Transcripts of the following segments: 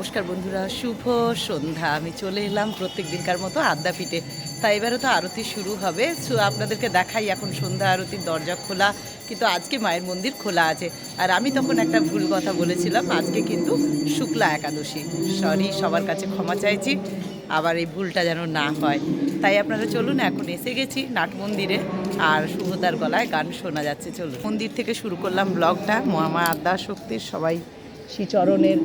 নমস্কার বন্ধুরা, শুভ সন্ধ্যা। আমি চলে এলাম প্রত্যেক দিনকার মতো আদ্যাপীঠে। তাই এবারে তো আরতি শুরু হবে। আপনাদেরকে দেখাই, এখন সন্ধ্যা আরতির দরজা খোলা, কিন্তু আজকে মায়ের মন্দির খোলা আছে। আর আমি তখন একটা ভুল কথা বলেছিলাম, আজকে কিন্তু শুক্লা একাদশী। সরি, সবার কাছে ক্ষমা চাইছি, আবার এই ভুলটা যেন না হয়। তাই আপনারা চলুন, এখন এসে গেছি নাট মন্দিরে, আর শুভদার গলায় গান শোনা যাচ্ছে। চলুন, মন্দির থেকে শুরু করলাম ব্লগটা। মা আদ্যা শক্তির সবাই শ্রীচরণের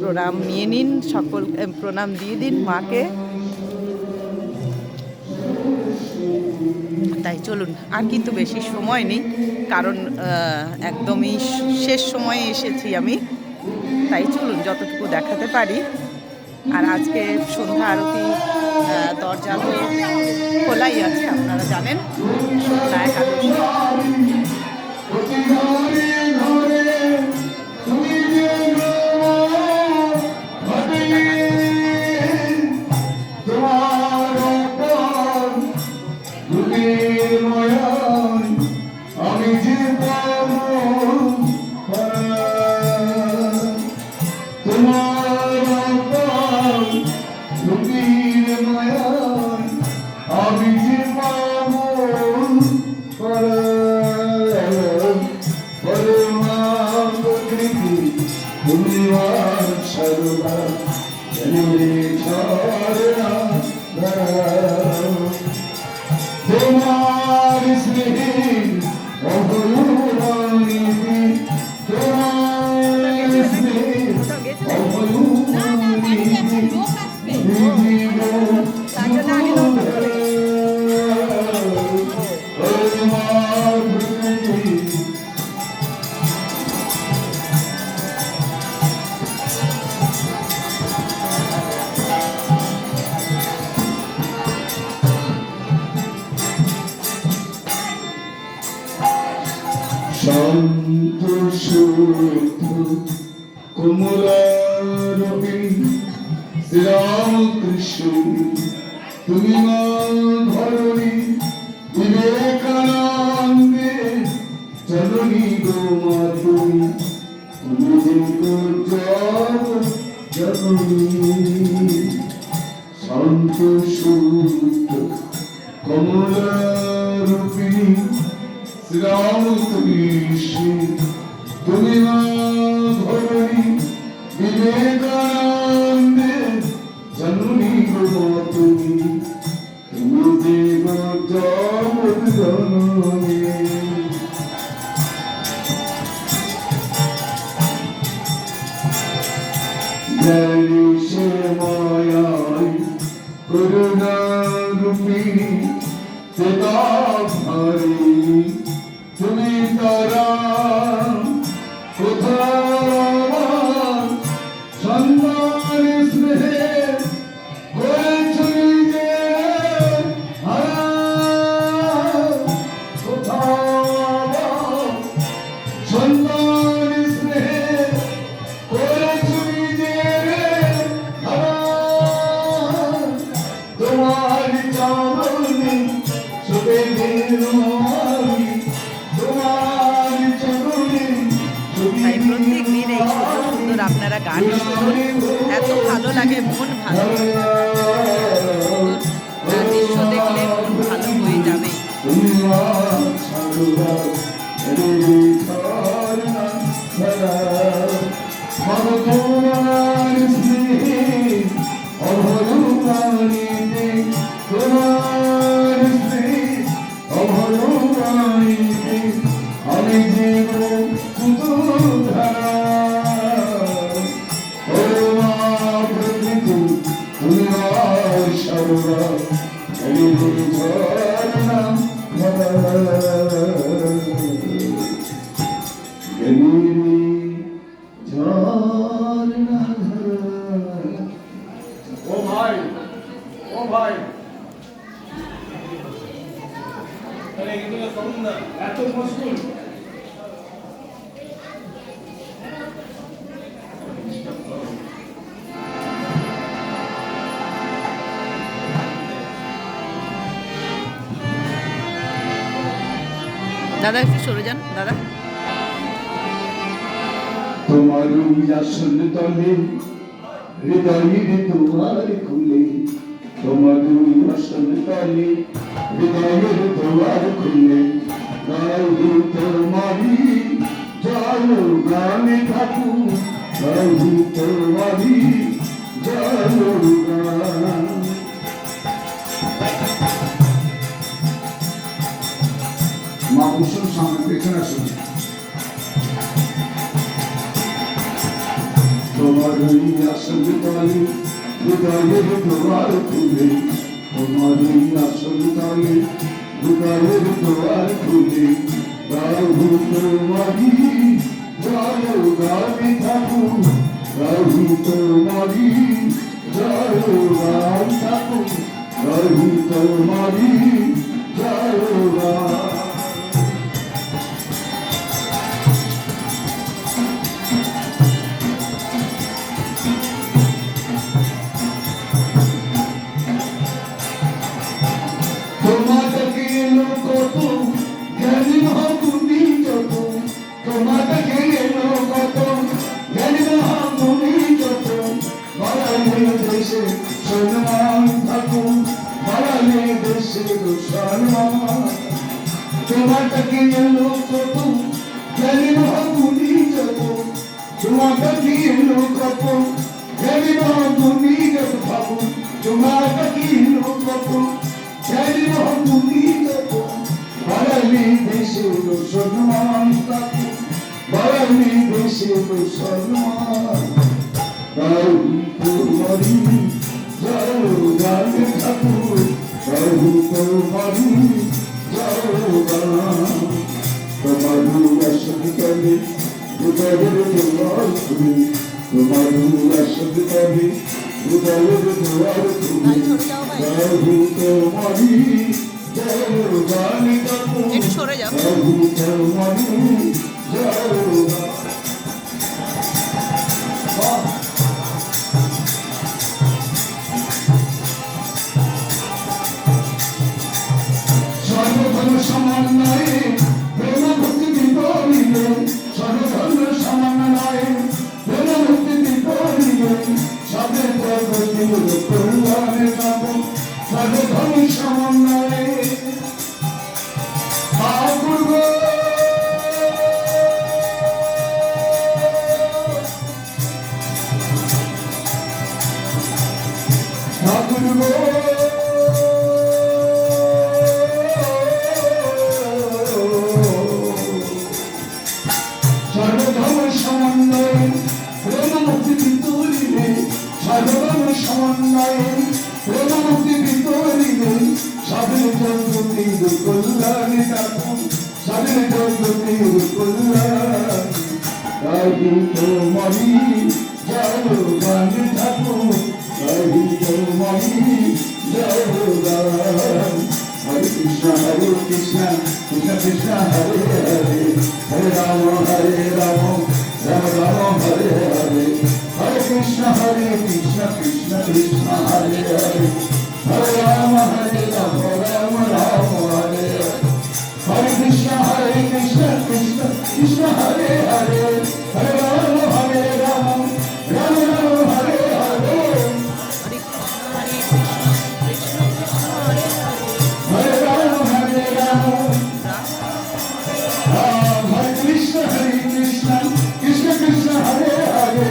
প্রণাম নিয়ে নিন, সকল প্রণাম দিয়ে দিন মাকে। তাই চলুন, আর কিন্তু বেশি সময় নেই, কারণ একদমই শেষ সময়ে এসেছি আমি। তাই চলুন, যতটুকু দেখাতে পারি। আর আজকে সন্ধ্যা আরতি দরজা তো খোলাই আছে, আপনারা জানেন, শুক্লা একাদশী। শান্ত শুদ্ধ কোমলারূপী শ্রীরামকৃষ্ণ, তুমি মা ধরণী বিবেকানন্দে জননী গো মা, তুমি জননী। শান্ত শুদ্ধ কমলারূপী শ্রীরামকৃষ্ণ, তুমি মা ধরণী বিবেকানন্দে জননী গো মা, তুমি দেব জননী। জানি সে মায়ায় করুণারূপিণী চেতাধারিণী, তুমি তারা কোথাও সন্তান স্নেহে করেছি যে কোথাও সন্তান স্নেহে করেছি যে তোমার চরণে শুভে তাই প্রত্যেক দিন এই সুন্দর সুন্দর আপনারা গান শুনুন, এত ভালো লাগে, মন ভালো, দৃশ্য দেখলে মন ভালো হয়ে যাবে। আমি জীব এত মুশকিল। দাদা একটু সরে যান দাদা। তোমার আসন তলে হৃদয়ের দুয়ার খুলে তোমার দুই আসন তলে হৃদয়ের দুয়ার খুলে গাই তোমারি জয় গানে ঠাকুর গাই তোমারি জয় গান। মা কুসুম সামনে পেছনে আসুন। তোমার ওই আসল তলে হৃদয়ের দুয়ার খুলে তোমার ওই আসল তলে হৃদয়ের দুয়ার খুলে গাহি তোমারি জয় গানে ঠাকুর গাহি তোমারি জয় গান ঠাকুর গাহি তোমারি জয় গান। তোমাকে এলো কত জ্ঞানী মহাগুণী যত তোমাকে এলো কত জ্ঞানী মহাগুণী যত বাড়ালে দেশে সম্মান ঠাকুর বাড়ালে দেশে সম্মান। তোমাকে এলো কত জ্ঞানী মহাগুণী যত তোমাকে এলো কত জ্ঞানী মহাগুণী যত ঠাকুর তোমাকে এলো কত জ্ঞানী মহাগুণী যত বাড়ালে দেশে সম্মান ঠাকুর বাড়ালে দেশে সম্মান। গাই তোমারি জয় গানে ঠাকুর গাই তোমারি জয় গান। তোমার আসল তলে হৃদয়ের দুয়ার খুলে তোমার আসল তলে হৃদয়ের দুয়ার খুলে গাই তোমারি জয় গানে ঠাকুর একটু সরে যাও। গাই তোমারি জয় গান। সর্বধর্ম সমন্বয়ে প্রেম ভক্তি বিপরীতে সর্বধর্ম সমন্বয়ে প্রেম ভক্তি বিপরীতে সবে প্রগতি কল্যাণে যাব সর্বধর্ম সমন্বয়ে ঠাকুর গো ঠাকুর গো সর্বধর্ম সমন্বয়ে প্রেম মুক্তি বিতরিলে সর্বধর্ম সমন্বয়ে প্রেম মুক্তি বিতরিলে স্বাধীন জগতির কল্যাণে ঠাকুর স্বাধীন জগতির কল্যাণ। গাহি তোমারি জয় গানে ঠাকুর গাহি তোমারি জয় গান। হরে কৃষ্ণ কৃষ্ণ কৃষ্ণ হরে হরে হরে রাম রাম রাম হরে হরে হরে কৃষ্ণ কৃষ্ণ কৃষ্ণ হরে হরে হরে রাম রাম রাম হরে হরে হরে কৃষ্ণ কৃষ্ণ কৃষ্ণ হরে হরে হরে রাম রাম রাম হরে হরে হরে রাম রাম হরে Krishna Krishna Krishna Hare Hare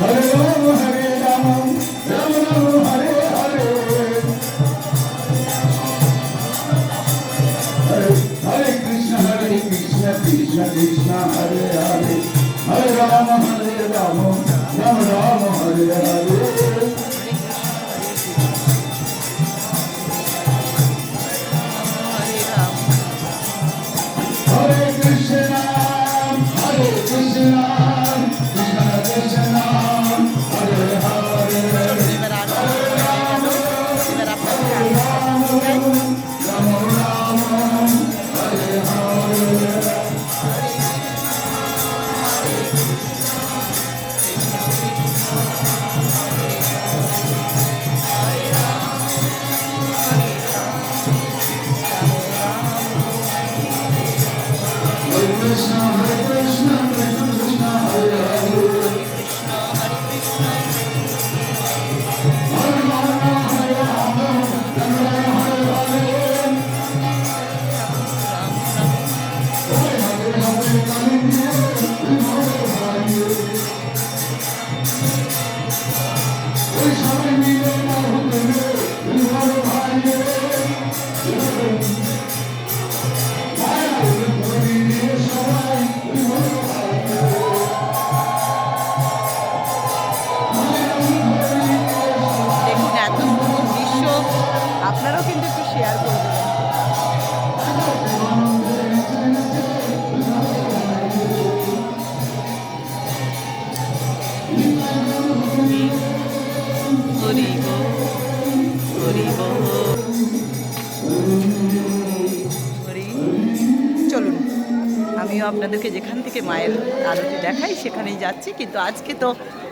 Hare Ram Ram Ram Hare Hare Hare Krishna Krishna Krishna Hare Hare Hare Ram Ram Ram Hare Hare Hare Krishna, Hare Krishna, Krishna Krishna, Hare Hare, এবার আর এবার আপনাকে Ram Ram, Hare Hare. Hare Krishna, Krishna আপনাদেরকে যেখান থেকে মায়ের আরতি দেখাই সেখানেই যাচ্ছি, কিন্তু আজকে তো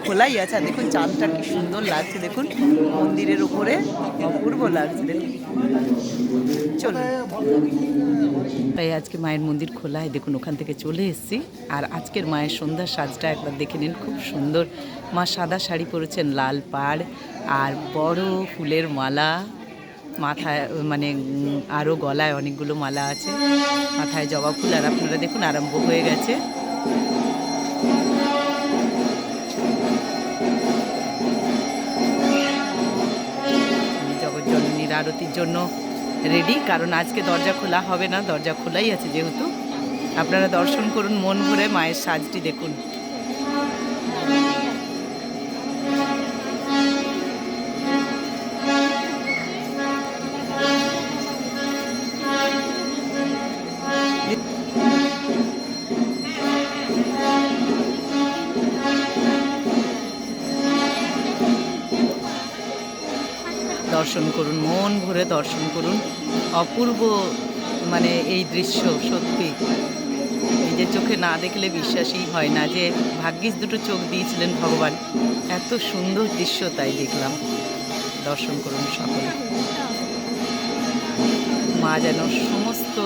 খোলাই আছে। আর দেখুন চাঁদটা কি সুন্দর লাগছে, দেখুন মন্দিরের উপরে অপূর্ব লাগছে, দেখুন। চলুন, তাই আজকে মায়ের মন্দির খোলায়, দেখুন ওখান থেকে চলে এসেছি। আর আজকের মায়ের সন্ধ্যার সাজটা একবার দেখে নিন, খুব সুন্দর। মা সাদা শাড়ি পরেছেন, লাল পাড় আর বড় ফুলের মালা মাথায়, মানে আরও গলায় অনেকগুলো মালা আছে, মাথায় জবা ফুল। আর আপনারা দেখুন আরম্ভ হয়ে গেছে। জগৎজননীর আরতির জন্য রেডি, কারণ আজকে দরজা খোলা হবে না, দরজা খোলাই আছে যেহেতু। আপনারা দর্শন করুন মন ভরে, মায়ের সাজটি দেখুন। দর্শন করুন, মন ভরে দর্শন করুন, অপূর্ব মানে এই দৃশ্য সত্যি। এই যে চোখে না দেখলে বিশ্বাসই হয় না যে ভাগ্যিস দুটো চোখ দিয়েছিলেন ভগবান, এত সুন্দর দৃশ্য তাই দেখলাম। দর্শন করুন সকলে। মা যেন সমস্ত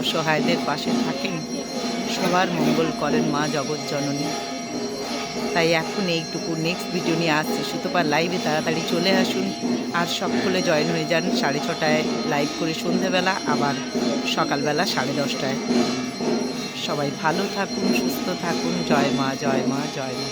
অসহায়দের পাশে থাকেন, সবার মঙ্গল করেন মা জগৎজননী। তাই এখন এইটুকু, নেক্সট ভিডিও নিয়ে আসছি। সুতপার লাইভে তাড়াতাড়ি চলে আসুন আর সকলে জয়েন হয়ে যান। 6:30টায় লাইভ করে সন্ধেবেলা, আবার সকালবেলা 10:30টায়। সবাই ভালো থাকুন, সুস্থ থাকুন। জয় মা, জয় মা, জয় মা।